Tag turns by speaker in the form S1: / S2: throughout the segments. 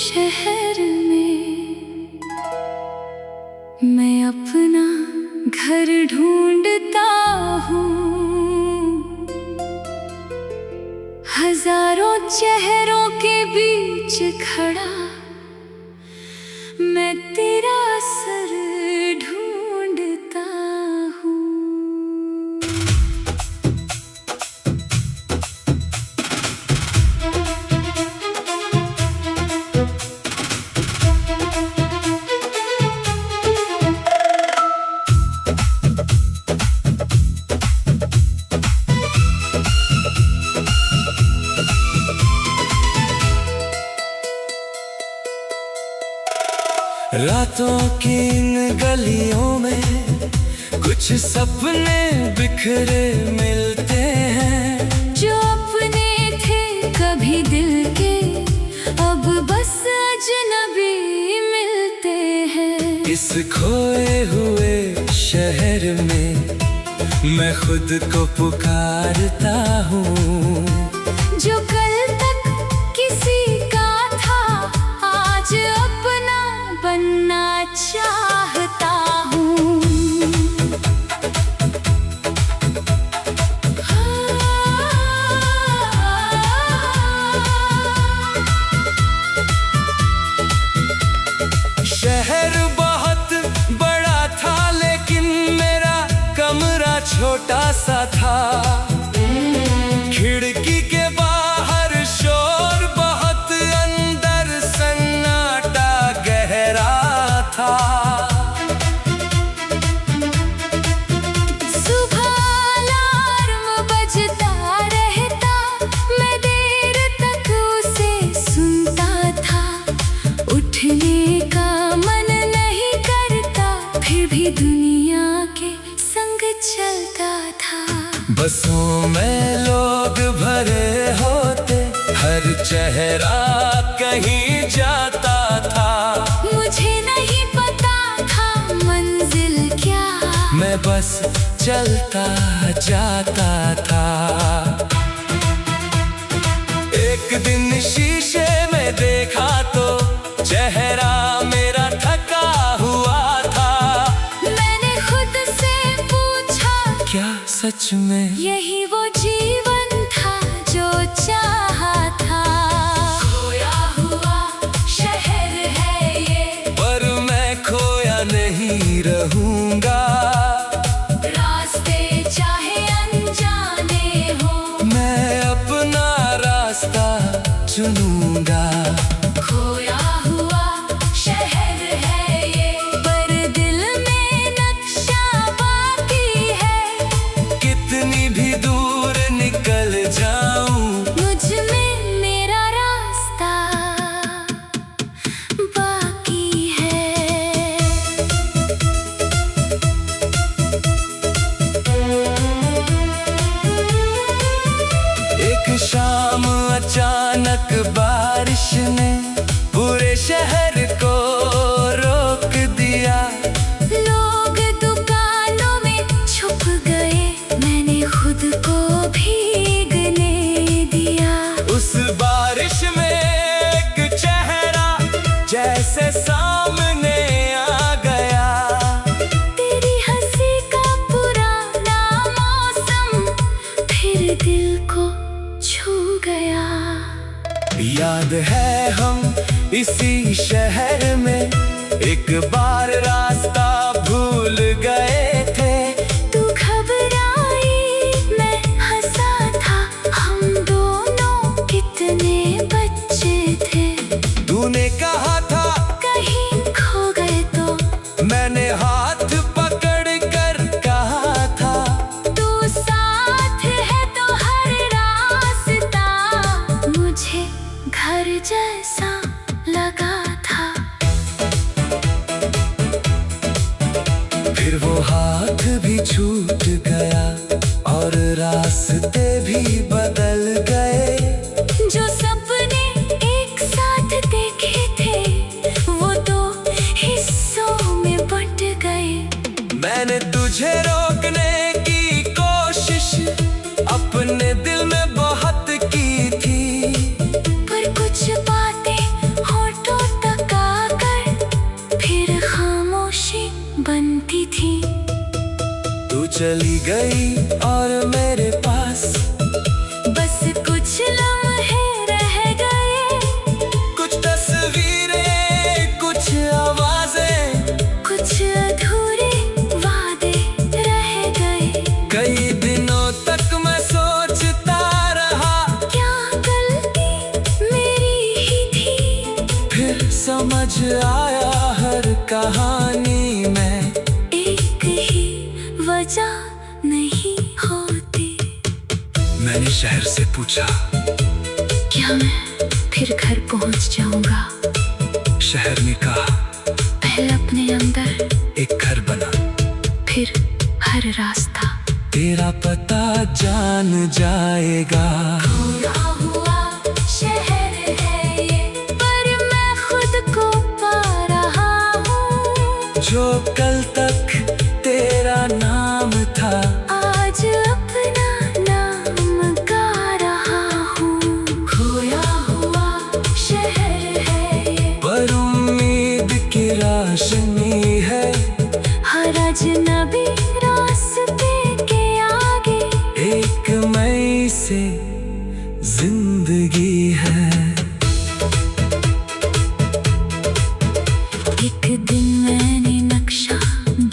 S1: शहर में मैं अपना घर ढूंढता हूँ। हजारों चेहरों के बीच खड़ा मैं तेरा सर ढूंढता हूँ।
S2: रातों की इन गलियों में कुछ सपने बिखरे मिलते हैं।
S1: जो अपने थे कभी दिल के अब बस अजनबी मिलते हैं।
S2: इस खोए हुए शहर में मैं खुद को पुकारता हूँ।
S1: जो कल तक किसी का था आज अपना बनना चाहता हूँ।
S2: शहर बहुत बड़ा था लेकिन मेरा कमरा छोटा सा था। खिड़की के बाहर शोर बहुत, अंदर सन्नाटा गहरा था।
S1: सुबह अलार्म बजता रहता मैं देर तक उसे सुनता था। उठने का मन नहीं करता फिर भी दुनिया के संग चलता था।
S2: बसों में लोग भरे होते, हर चेहरा कहीं जाता था।
S1: मुझे नहीं पता था मंजिल क्या,
S2: मैं बस चलता जाता था। एक दिन शीशे में देखा तो चेहरा मेरा थका हुआ था।
S1: मैंने खुद से पूछा
S2: क्या सच में
S1: यही वो जीवन था जो चाहा था। खोया हुआ शहर है ये,
S2: पर मैं खोया नहीं रहूंगा।
S1: रास्ते चाहे अनजाने हो
S2: मैं अपना रास्ता चुनूंगा।
S1: खोया हुआ शहर है ये, पर दिल में नक्शा बाकी है।
S2: कितनी भी दूर निकल जाऊं,
S1: मुझ में मेरा रास्ता बाकी है।
S2: एक शाम अचानक बारिश ने पूरे शहर को रोक दिया।
S1: लोग दुकानों में छुप गए, मैंने खुद को भीगने दिया।
S2: उस बारिश में एक चेहरा जैसे सामने आ गया।
S1: तेरी हंसी का पुराना मौसम फिर दिल को छू गया।
S2: याद है हम इसी शहर में एक बार रास्ता भूल गए थे।
S1: तू घबराई मैं हंसा था, हम दोनों कितने बच्चे थे।
S2: तूने कहा था
S1: कहीं खो गए तो
S2: मैंने हाथ पकड़ कर कहा था।
S1: तू साथ है तो हर रास्ता मुझे घर जैसा लगा था।
S2: फिर वो हाथ भी छूट गया और रास्ते भी बदल गए।
S1: जो सपने एक साथ देखे थे वो दो हिस्सों में बंट गए।
S2: मैंने तुझे रोकने की कोशिश अपने दिल में बहुत की थी।
S1: पर कुछ बातें होठों
S2: चली गई और मेरे पास
S1: बस कुछ लम्हे रह गए,
S2: कुछ तस्वीरें, कुछ आवाजें,
S1: कुछ अधूरे वादे रह गए।
S2: कई दिनों तक मैं सोचता रहा,
S1: क्या गलती मेरी ही थी?
S2: फिर समझ आया हर कहानी में
S1: एक ही वजह नहीं होती।
S2: मैंने शहर से पूछा,
S1: क्या मैं फिर घर पहुंच जाऊंगा?
S2: शहर ने कहा,
S1: पहले अपने अंदर
S2: एक घर बना,
S1: फिर हर रास्ता
S2: तेरा पता जान जाएगा।
S1: खोया हुआ शहर है ये, पर मैं खुद को पा रहा हूँ।
S2: जो कल तक तेरा नाम था,
S1: आज अपना नाम गा रहा हूँ। खोया हुआ शहर है ये,
S2: पर उम्मीद की रोशनी है।
S1: हर अजनबी रास्ते के आगे
S2: एक मई से जिंदगी है।
S1: एक दिन मैंने नक्शा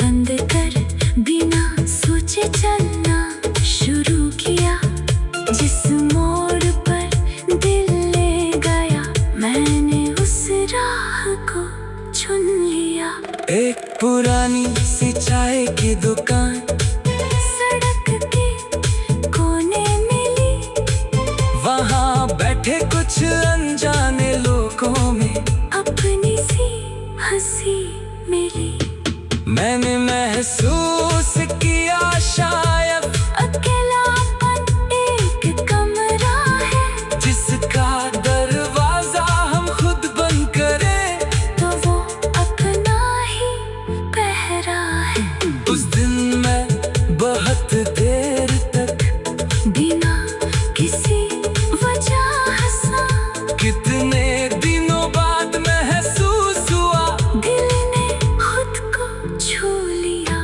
S1: बंद कर बिना सोचे चलना शुरू किया। जिस मोड़ पर दिल ले गया, मैंने उस राह को चुन लिया।
S2: एक पुरानी सी चाय की दुकान
S1: सड़क के कोने मिली,
S2: वहाँ बैठे कुछ अनजाने लोगों में
S1: अपनी सी हंसी मिली।
S2: मैंने महसूस किया शायद
S1: अकेलापन एक कमरा है,
S2: जिसका दरवाजा हम खुद बंद करें
S1: तो वो अपना ही पहरा है।
S2: उस दिन मैं बहुत देर तक
S1: बिना किसी वजह हंसा,
S2: कितने दिनों बाद महसूस हुआ
S1: दिल ने खुद को छू लिया।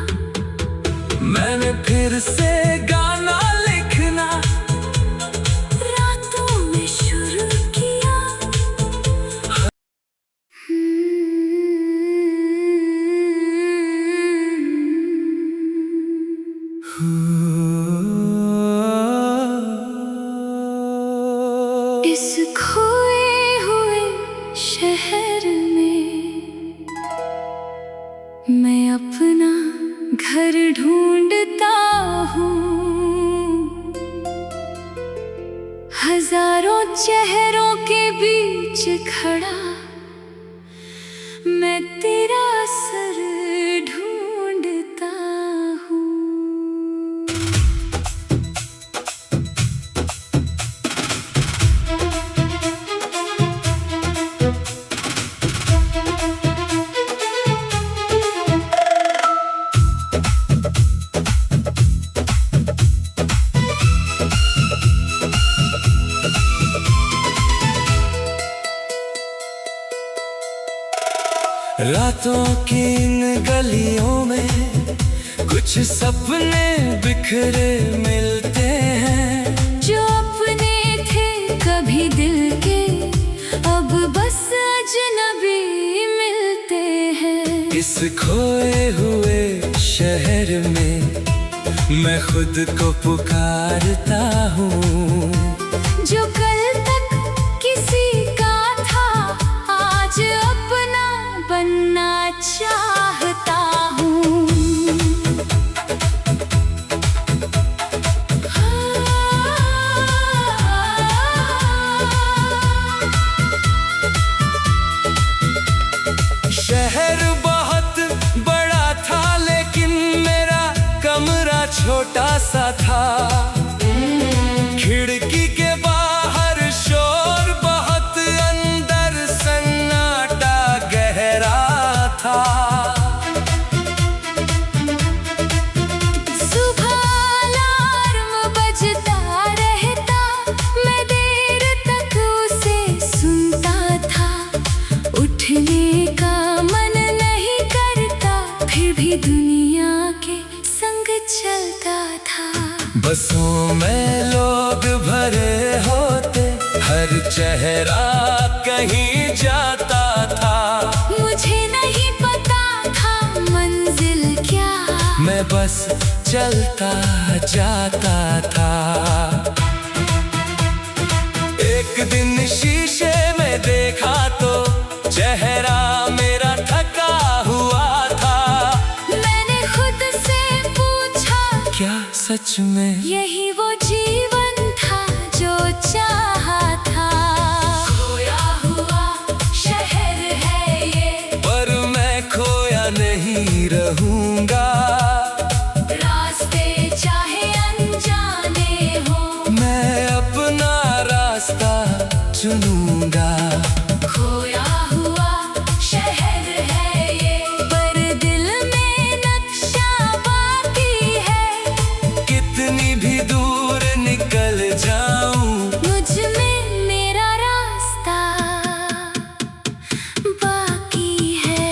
S2: मैंने फिर से गाना लिखना
S1: रातों में शुरू किया। इस खोए हुए शहर में मैं अपना घर ढूंढता हूँ। हजारों चेहरों के बीच खड़ा मैं तेरा सर ढूंढता हूँ।
S2: रातों की इन गलियों में कुछ सपने बिखरे मिलते हैं।
S1: जो अपने थे कभी दिल के, अब बस अजनबी मिलते हैं।
S2: इस खोए हुए शहर में मैं खुद को पुकारता हूँ।
S1: जो कल तक किसी का था, आज अपना बनना चाहता हूँ।
S2: शहर बहुत बड़ा था, लेकिन मेरा कमरा छोटा सा था। खिड़की के बाहर शोर बहुत, अंदर सन्नाटा गहरा था।
S1: सुबह अलार्म बजता रहता, मैं देर तक उसे सुनता था। उठने का मन नहीं करता, फिर भी दुनिया के संग चलता
S2: बसों में लोग भरे होते, हर चेहरा कहीं जाता था।
S1: मुझे नहीं पता था मंजिल क्या,
S2: मैं बस चलता जाता था। एक दिन शीशे में देखा तो चेहरा मेरा थका हुआ था।
S1: मैंने खुद से पूछा,
S2: क्या सच में
S1: यही वो जीवन था जो चाहा था। खोया हुआ शहर है ये,
S2: पर मैं खोया नहीं रहूंगा।
S1: रास्ते चाहे अनजाने हो,
S2: मैं अपना रास्ता चुनूंगा।
S1: खोया हुआ शहर है ये, पर दिल में नक्शा बाकी है।
S2: कितनी भी दूर निकल जाऊं,
S1: मुझ में मेरा रास्ता बाकी है।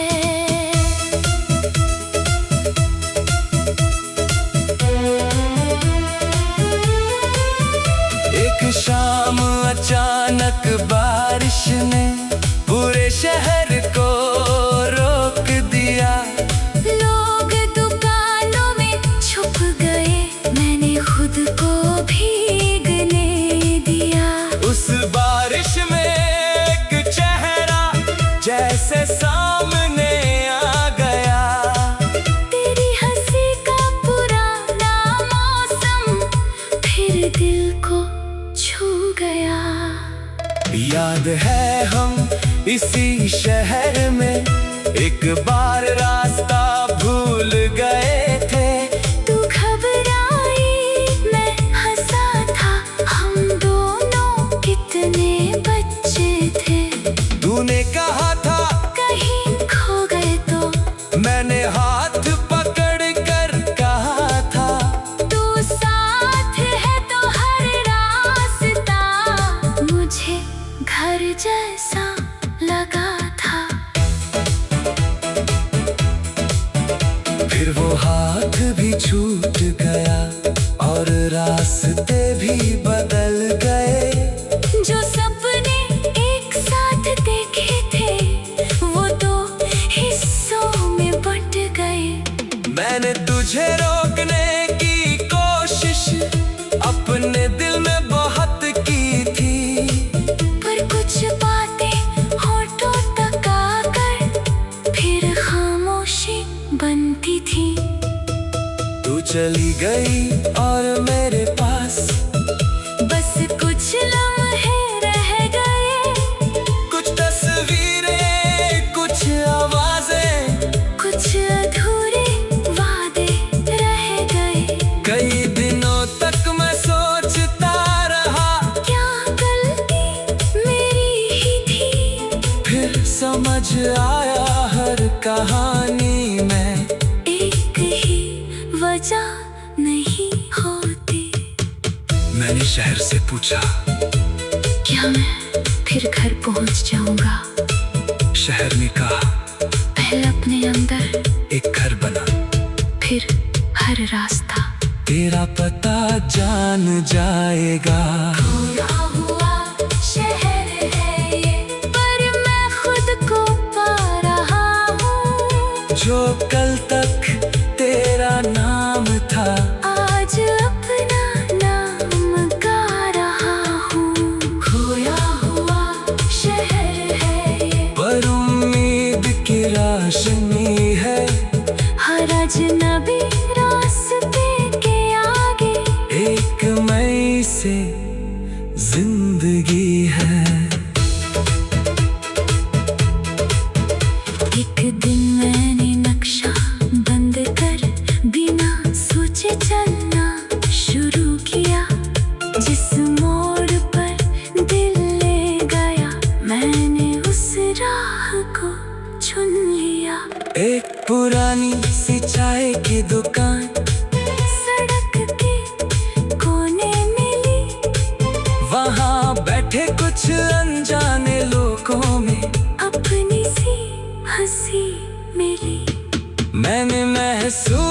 S2: एक शाम अचानक बारिश ने पूरे शहर को रोक दिया।
S1: लोग दुकानों में छुप गए, मैंने खुद को भीगने दिया।
S2: उस बारिश में एक चेहरा जैसे सामने आ गया।
S1: तेरी हंसी का पुराना मौसम फिर दिल को छू गया।
S2: याद है हम इसी शहर में एक बार रास्ता भूल गए थे।
S1: तू घबराई, मैं हंसा था, हम दोनों कितने बच्चे थे।
S2: तूने कहा था
S1: कहीं खो गए तो,
S2: मैंने हाथ पकड़ कर कहा था।
S1: तू साथ है तो हर रास्ता मुझे घर जैसा लगा था।
S2: फिर वो हाथ भी छूट गया और रास्ते भी बदल गए।
S1: जो सपने एक साथ देखे थे, वो दो हिस्सों में बंट गए।
S2: मैंने तुझे रोकने की कोशिश अपने दिल में बहुत की थी,
S1: पर कुछ बातें होठों तक आकर फिर खामोशी बनती थी।
S2: तू चली गई और मेरे पास
S1: बस कुछ लम्हे रह गए,
S2: कुछ तस्वीरें, कुछ आवाजें,
S1: कुछ अधूरे वादे रह गए।
S2: कई दिनों तक मैं सोचता रहा,
S1: क्या गलती मेरी ही थी?
S2: फिर समझ आया हर कहानी में
S1: एक ही वजह नहीं होती।
S2: मैंने शहर से पूछा,
S1: क्या मैं फिर घर पहुंच जाऊंगा?
S2: शहर ने कहा
S1: पहले अपने अंदर,
S2: एक घर बना,
S1: फिर हर रास्ता
S2: तेरा पता जान जाएगा।
S1: खोया हुआ शहर है ये, पर मैं खुद को पा रहा हूँ।
S2: जो कल तक तेरा नाम था,
S1: आज अपना नाम गा रहा हूँ। खोया हुआ शहर है ये,
S2: पर उम्मीद की रोशनी है।
S1: हर अजनबी रास्ते के आगे
S2: एक मई से जिंदगी है।
S1: एक दिन मैंने नक्शा बंद कर बिना सोचे चलना शुरू किया। जिस मोड़ पर दिल ले गया, मैंने उस राह को चुन लिया।
S2: एक पुरानी सी चाय की दुकान
S1: सड़क के कोने मिली,
S2: वहाँ बैठे कुछ अनजाने लोगों में
S1: अपनी सी हंसी मिली।
S2: मैंने महसूस